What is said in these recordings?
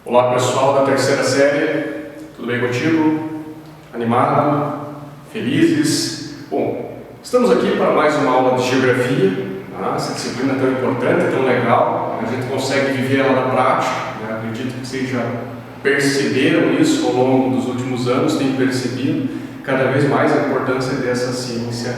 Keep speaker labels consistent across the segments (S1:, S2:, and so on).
S1: Olá pessoal da terceira série, tudo bem contigo? Animado? Felizes? Bom, estamos aqui para mais uma aula de geografia, essa disciplina tão importante, tão legal, a gente consegue viver ela na prática, acredito que vocês já perceberam isso ao longo dos últimos anos, têm percebido cada vez mais a importância dessa ciência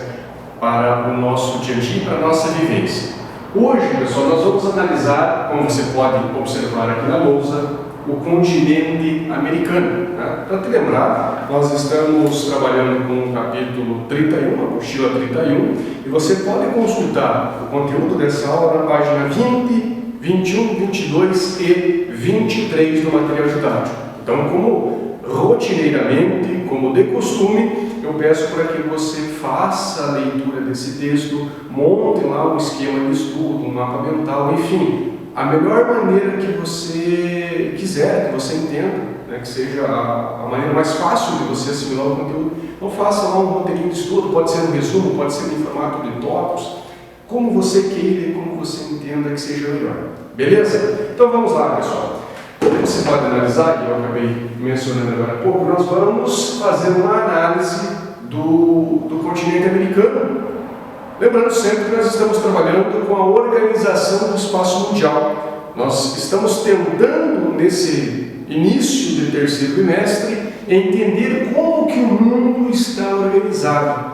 S1: para o nosso dia a dia e para a nossa vivência. Hoje, pessoal, nós vamos analisar, como você pode observar aqui na lousa, o continente americano. Para te lembrar, nós estamos trabalhando com o capítulo 31, a apostila 31, e você pode consultar o conteúdo dessa aula na página 20, 21, 22 e 23 do material didático. Então, como rotineiramente, como de costume, eu peço para que você faça a leitura desse texto, monte lá um esquema de estudo, um mapa mental, enfim, a melhor maneira que você quiser, que você entenda, que seja a maneira mais fácil de você assimilar o conteúdo. Então faça lá um roteirinho de estudo, pode ser um resumo, pode ser em formato de tópicos, como você queira e como você entenda que seja melhor. Beleza? Então vamos lá, pessoal. Como você pode analisar, e eu acabei mencionando agora há pouco, nós vamos fazer uma análise do continente americano. Lembrando sempre que nós estamos trabalhando com a organização do espaço mundial. Nós estamos tentando, nesse início de terceiro bimestre, entender como que o mundo está organizado.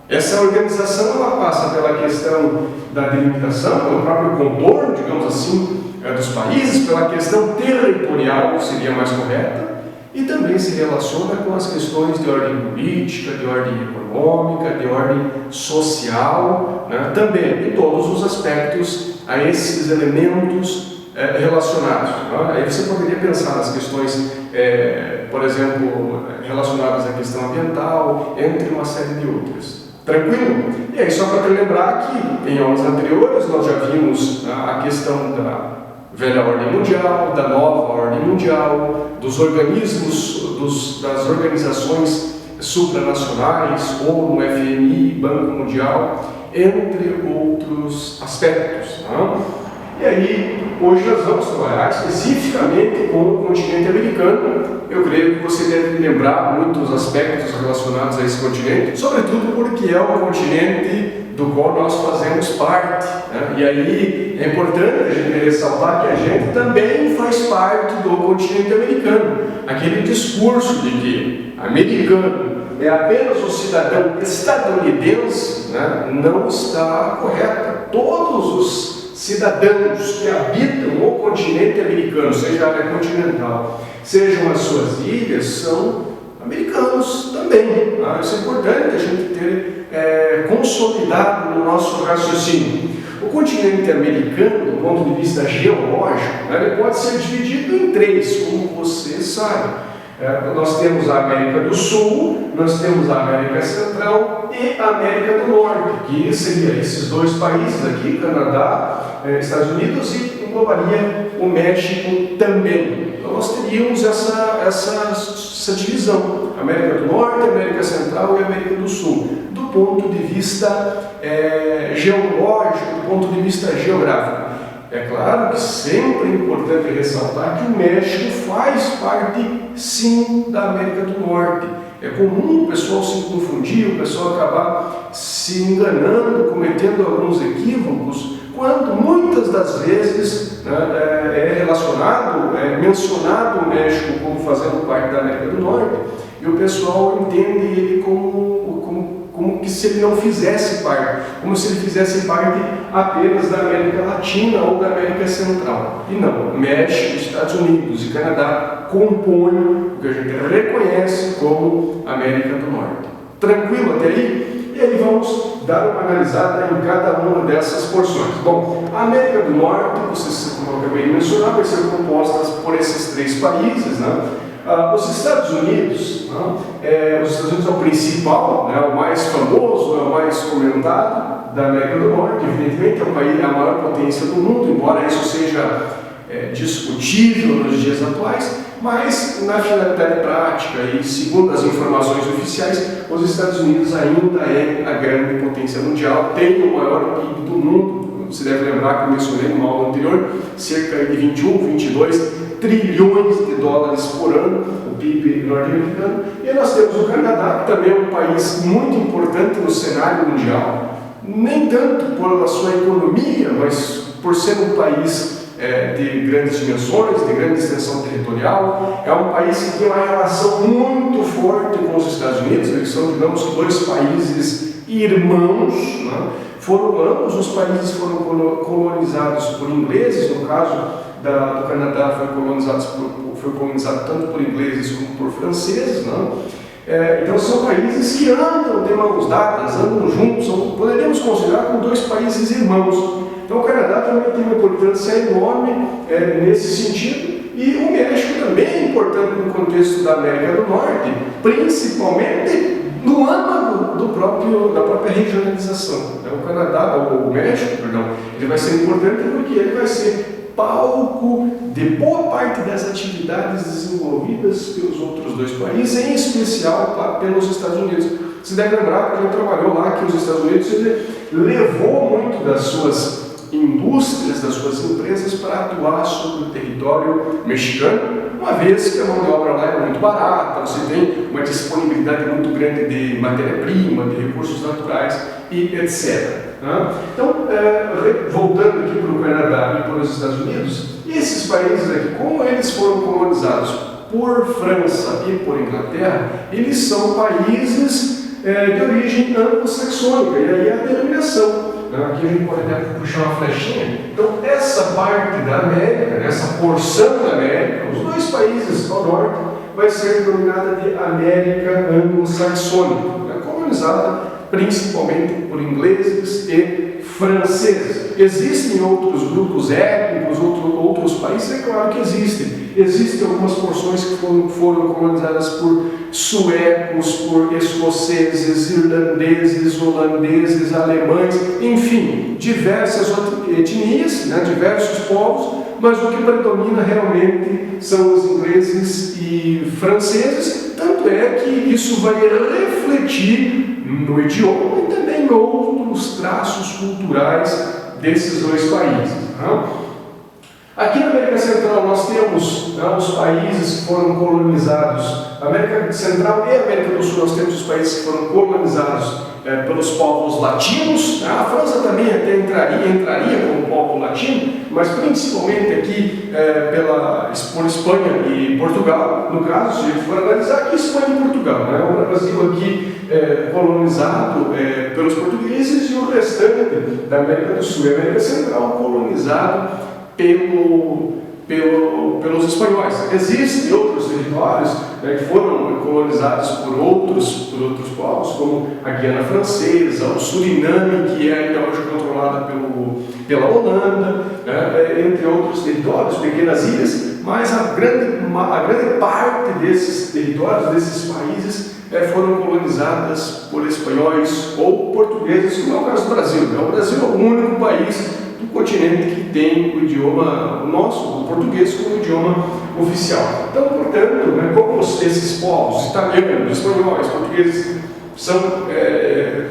S1: Essa organização ela passa pela questão da delimitação, pelo próprio contorno, digamos assim, dos países, pela questão territorial, que seria mais correta, e também se relaciona com as questões de ordem política, de ordem econômica, de ordem social, também, e todos os aspectos a esses elementos relacionados. Aí você poderia pensar nas questões, por exemplo, relacionadas à questão ambiental, entre uma série de outras. Tranquilo? E aí, só para te lembrar que em aulas anteriores nós já vimos a questão da velha ordem mundial, da nova ordem mundial, dos organismos, das organizações supranacionais, ONU, FMI, Banco Mundial, entre outros aspectos. E aí, hoje nós vamos trabalhar especificamente com o continente americano. Eu creio que você deve lembrar muitos aspectos relacionados a esse continente, sobretudo porque é o continente do qual nós fazemos parte. E aí é importante a gente ressaltar que a gente também faz parte do continente americano. Aquele discurso de que americano é apenas o cidadão estadunidense, não está correto. Todos os cidadãos que habitam o continente americano, seja a área continental, sejam as suas ilhas, são americanos também. Isso é importante a gente ter consolidado no nosso raciocínio. O continente americano, do ponto de vista geológico, ele pode ser dividido em três, como você sabe. Nós temos a América do Sul, nós temos a América Central e a América do Norte, que seria esses dois países aqui, Canadá, Estados Unidos, e englobaria o México também. Então nós teríamos essa divisão, América do Norte, América Central e América do Sul, do ponto de vista geológico, do ponto de vista geográfico. É claro que sempre é importante ressaltar que o México faz parte, sim, da América do Norte. É comum o pessoal se confundir, o pessoal acabar se enganando, cometendo alguns equívocos, quando muitas das vezes é relacionado, é mencionado o México como fazendo parte da América do Norte, e o pessoal entende ele como que se ele não fizesse parte, como se ele fizesse parte apenas da América Latina ou da América Central. E não, México, Estados Unidos e Canadá compõem o que a gente reconhece como América do Norte. Tranquilo até aí? E aí vamos dar uma analisada em cada uma dessas porções. Bom, a América do Norte, como eu acabei de mencionar, vai ser composta por esses três países, Os Estados Unidos, os Estados Unidos é o principal, o mais famoso, é o mais comentado da América do Norte, evidentemente é o país, é a maior potência do mundo, embora isso seja discutível nos dias atuais, mas na finalidade prática e segundo as informações oficiais, os Estados Unidos ainda é a grande potência mundial, tem o maior PIB do mundo. Você deve lembrar que eu mencionei numa aula anterior, cerca de 21, 22 trilhões de dólares por ano, o PIB norte-americano. E nós temos o Canadá, que também é um país muito importante no cenário mundial, nem tanto por sua economia, mas por ser um país de grandes dimensões, de grande extensão territorial. É um país que tem uma relação muito forte com os Estados Unidos. Eles são, digamos, dois países irmãos, né? Ambos os países foram colonizados por ingleses. No caso do Canadá, foi colonizado tanto por ingleses como por franceses, né? Então são países que andam de mãos dadas, andam juntos, poderíamos considerar como dois países irmãos. Então o Canadá também tem uma importância enorme nesse sentido, e o México também é importante no contexto da América do Norte, principalmente no âmbito da própria regionalização. O México, ele vai ser importante porque ele vai ser palco de boa parte das atividades desenvolvidas pelos outros dois países, em especial pelos Estados Unidos. Você deve lembrar que a gente trabalhou lá, que os Estados Unidos levou muito das suas indústrias, das suas empresas, para atuar sobre o território mexicano, uma vez que a mão de obra lá é muito barata, você tem uma disponibilidade muito grande de matéria-prima, de recursos naturais e etc. Então, voltando aqui para o Canadá e para os Estados Unidos, esses países aqui, como eles foram colonizados por França e por Inglaterra, eles são países de origem anglo-saxônica, e aí a denominação. Aqui a gente pode até puxar uma flechinha. Então, essa parte da América, essa porção da América, os dois países ao norte, vai ser denominada de América anglo-saxônica, colonizada principalmente por ingleses e franceses. Existem outros grupos étnicos, outros países, é claro que existem. Existem algumas porções que foram colonizadas por suecos, por escoceses, irlandeses, holandeses, alemães, enfim, diversas etnias, diversos povos, mas o que predomina realmente são os ingleses e franceses, tanto é que isso vai refletir no idioma e também em outros traços culturais desses dois países. Aqui na América Central nós temos os países que foram colonizados. Na América Central e América do Sul nós temos os países que foram colonizados pelos povos latinos. A França também até entraria como povo latino, mas principalmente aqui por Espanha e Portugal. No caso, se a gente for analisar, aqui Espanha e Portugal. O Brasil aqui colonizado pelos portugueses e o restante da América do Sul e América Central colonizado pelos espanhóis. Existem outros territórios que foram colonizados por outros povos, como a Guiana Francesa, o Suriname, que é ainda hoje controlada pela Holanda, entre outros territórios, pequenas ilhas, mas a grande parte desses territórios, desses países, foram colonizadas por espanhóis ou portugueses, como é o caso do Brasil. O Brasil é o único país do continente que tem o idioma nosso, o português, como idioma oficial. Então, portanto, como esses povos, italianos, espanhóis, portugueses,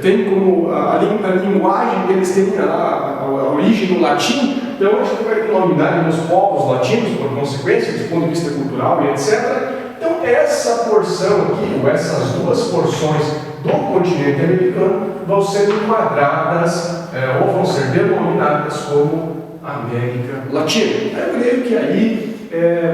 S1: têm como a linguagem deles tem a origem no latim, então a gente vai denominar os povos latinos, por consequência, do ponto de vista cultural e etc. Então, essa porção aqui, ou essas duas porções do continente americano, vão ser enquadradas ou vão ser denominadas como América Latina. Eu creio que aí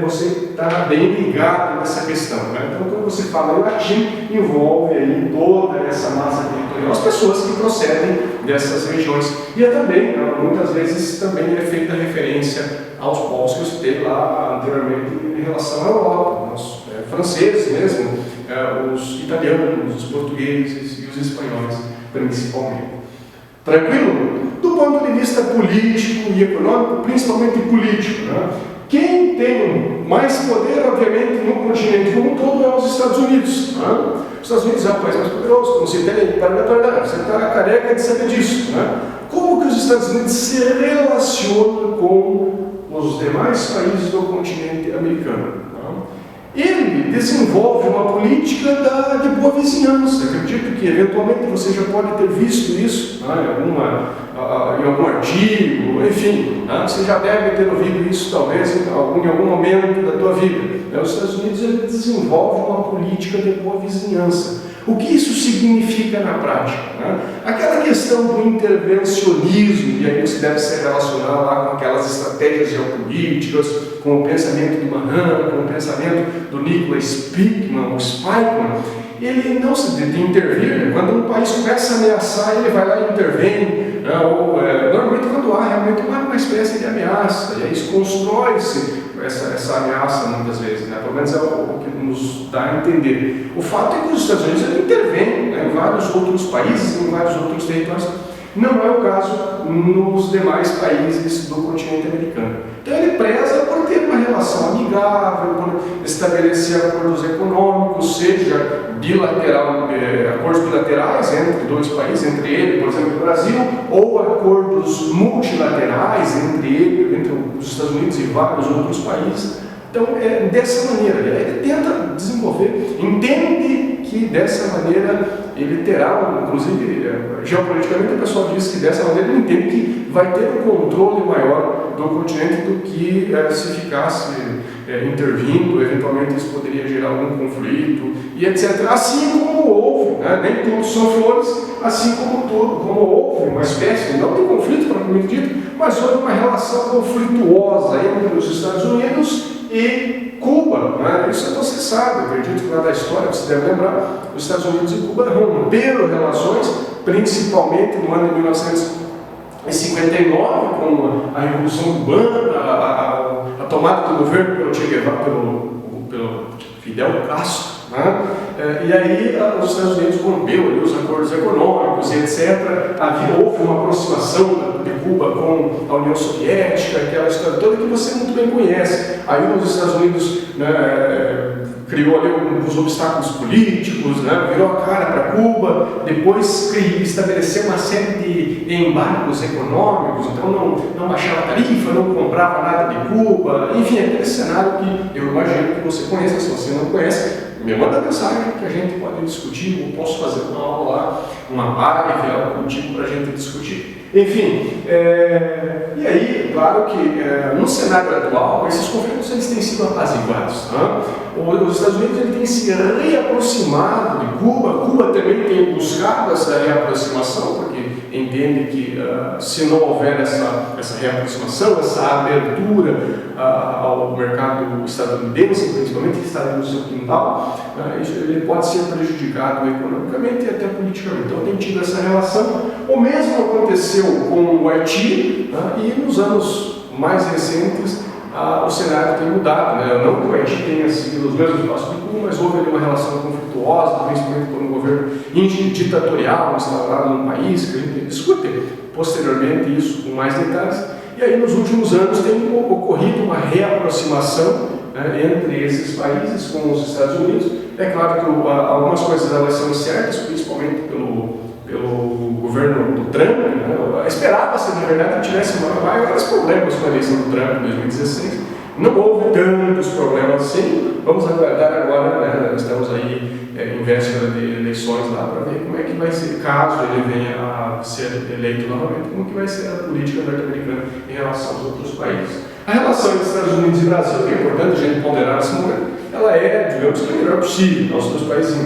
S1: você está bem ligado nessa questão. Então, quando você fala em latim, envolve aí toda essa massa territorial, as pessoas que procedem dessas regiões. E também, muitas vezes, também é feita referência aos povos que eu citei lá anteriormente em relação à Europa, os franceses mesmo, os italianos, os portugueses e os espanhóis, principalmente. Tranquilo? Do ponto de vista político e econômico, principalmente político, quem tem mais poder, obviamente, no continente como um todo é os Estados Unidos. Os Estados Unidos é o país mais poderoso, como se tem, você está careca de saber disso. Como que os Estados Unidos se relacionam com os demais países do continente americano? ele desenvolve uma política de boa vizinhança. Acredito que eventualmente você já pode ter visto isso, né, em algum artigo, enfim, né, você já deve ter ouvido isso talvez em algum momento da tua vida. Os Estados Unidos ele desenvolve uma política de boa vizinhança. O que isso significa na prática? Né? Aquela questão do intervencionismo, e aí você deve se relacionar lá com aquelas estratégias geopolíticas, com o pensamento do Mahan, com o pensamento do Nicholas Spykman, ele não se de intervir. Quando um país começa a ameaçar, ele vai lá e intervém, né? Normalmente quando há realmente uma espécie de ameaça, e aí constrói-se essa ameaça muitas vezes, né? Pelo menos é o que nos dá a entender. O fato é que os Estados Unidos intervêm, né, em vários outros países, em vários outros territórios. Não é o caso nos demais países do continente americano. Então ele preza por ter uma relação amigável, por estabelecer acordos econômicos, seja acordos bilaterais entre dois países, entre ele, por exemplo, o Brasil, ou acordos multilaterais entre os Estados Unidos e vários outros países. Então, é dessa maneira, ele tenta desenvolver, entende que dessa maneira ele terá, inclusive, geopoliticamente o pessoal diz que dessa maneira ele entende que vai ter um controle maior do continente do que se ficasse intervindo, eventualmente isso poderia gerar algum conflito e etc. Assim como houve, né? Nem tudo são flores, assim como houve uma espécie, não de conflito propriamente dito, mas houve uma relação conflituosa entre os Estados Unidos e Cuba, né? Isso você sabe, acredito que lá da história você deve lembrar, os Estados Unidos e Cuba romperam relações, principalmente no ano de 1959, com a Revolução Cubana, a tomada do governo pelo Che Guevara, pelo Fidel Castro, né? E aí os Estados Unidos rompeu ali os acordos econômicos e etc. Houve uma aproximação de Cuba com a União Soviética, aquela história toda que você muito bem conhece. Aí os Estados Unidos, né, criou ali os obstáculos políticos, né, virou a cara para Cuba, depois estabeleceu uma série de embargos econômicos, então não baixava tarifa, não comprava nada de Cuba, enfim, aquele cenário que eu imagino que você conheça. Se você não conhece, me manda mensagem que a gente pode discutir, ou posso fazer uma aula lá, uma live, algo contigo para a gente discutir. Enfim, e aí, claro que no cenário atual, esses conflitos eles têm sido apaziguados. Né? Os Estados Unidos ele tem se reaproximado de Cuba, Cuba também tem buscado essa reaproximação, porque entende que se não houver essa reaproximação, essa abertura ao mercado estadunidense, principalmente que está no seu quintal, ele pode ser prejudicado economicamente e até politicamente. Então tem tido essa relação. O mesmo aconteceu com o Haiti, e nos anos mais recentes o cenário tem mudado. Né? Não que o Haiti tenha seguido os mesmos passos do Cuba, mas houve ali uma relação conflituosa, principalmente por um governo ditatorial instalado no país, que a gente discute posteriormente isso com mais detalhes. E aí nos últimos anos tem ocorrido uma reaproximação, né, entre esses países com os Estados Unidos. É claro que algumas coisas elas são certas, principalmente pelo governo do Trump, né? Esperava-se, na verdade, que tivesse maiores problemas com a eleição do Trump em 2016. Não houve tantos problemas assim. Vamos aguardar agora, né? Nós estamos aí em véspera de eleições lá para ver como é que vai ser, caso ele venha a ser eleito novamente, como que vai ser a política norte-americana em relação aos outros países. A relação entre Estados Unidos e Brasil, que é importante a gente ponderar nesse momento, ela digamos que a melhor possível. Nossos dois países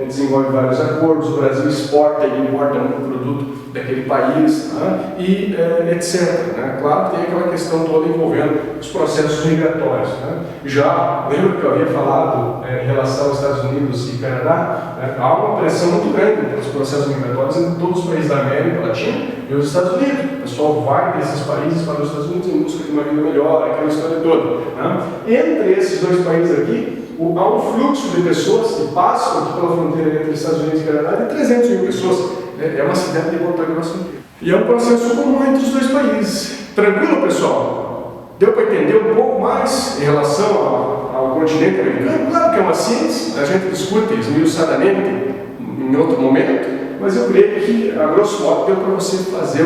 S1: desenvolvem vários acordos, o Brasil exporta e importa muito produto daquele país, né? E etc. Né? Claro que tem aquela questão toda envolvendo os processos migratórios. Né? Já lembro que eu havia falado em relação aos Estados Unidos e Canadá, né? Há uma pressão muito grande pelos processos migratórios em todos os países da América Latina e os Estados Unidos. O pessoal vai desses países para os Estados Unidos em busca de uma vida melhor, aquela história toda. Né? Entre esses dois países aqui, há um fluxo de pessoas que passam aqui pela fronteira entre os Estados Unidos e Canadá de 300 mil pessoas. É uma cidade de Ponta Grossa inteira. E é um processo comum entre os dois países. Tranquilo, pessoal? Deu para entender um pouco mais em relação ao continente americano? Claro que é uma ciência, a gente discute esmiuçadamente em outro momento, mas eu creio que, a grosso modo, deu para você fazer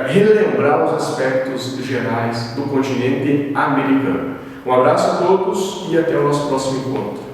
S1: relembrar os aspectos gerais do continente americano. Um abraço a todos e até o nosso próximo encontro.